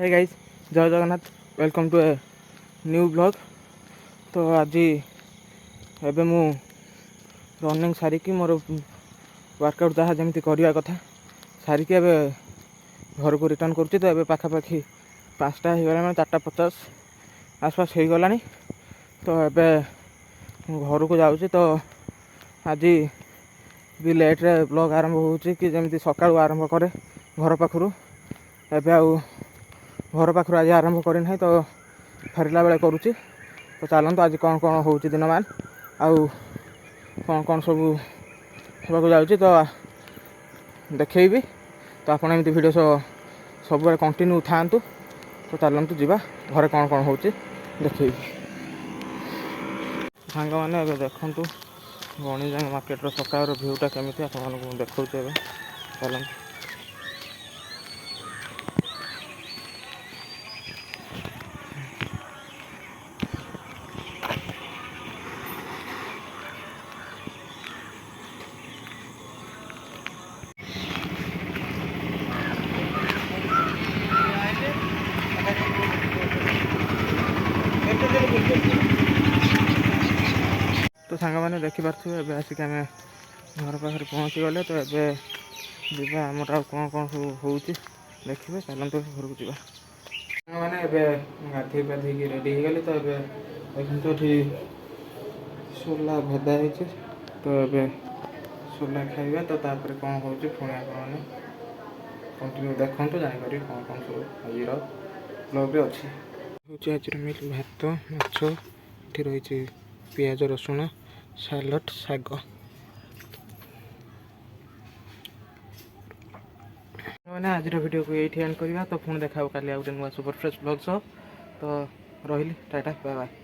हे guys, जय Jagannath. Welcome to a new blog. तो आज एबे मु रनिंग सारिकी मोर वर्कआउट जहाँ जमी करवा कथा सारिकी एबे घर को रिटर्न करुच्ची। तो एबे पाखापाखि 5टा हो गला, 4:50 आसपास हो गला। तो एबे घर को जाऊँ। तो आज भी लेट्रे ब्लॉग आरंभ हो कि जमी सका आरंभ करे घर पाखु। एबे आउ घर पाखु आज आरंभ करना तो फेरला बेले करुच्ची। तो चलते आज कौन कौन हो दिन मान आउ कौन कौन सब होगा जाऊँगी तो देखी। तो आप भिड सब कंटिन्यू था। तो चलतु जा घर कौन कौन हो देखी। सांग मैंने देखु गणिजांग मार्केट सकाळ भ्यूटा केमी आप देखा। चलते तो सांग मैंने देखिपे एवं आसिक आम घर पाखे पहुँची गले। तो ये जा आमर आ कौन कौन सब हो देखिए। चलते घर को जा मैंने गाधे पाधे रेडी हो गली। तो ये देखते सोला भेदा हो। तो ये सोला खाइबा तो तापर कौन हो पुणी आपने कंटिन्यू देखु जापर कौन कौन सब आज ब्लॉग अच्छी हूँ। आज मिल भात माछ ये रही पियाज रसुण सालड शाग। मैंने आज वीडियो को ये एंड करवा। तो पुणी देखा काली आउ नुआ सुपर फ्रेश ब्लॉग सह। तो रही टाटा बाय बाय।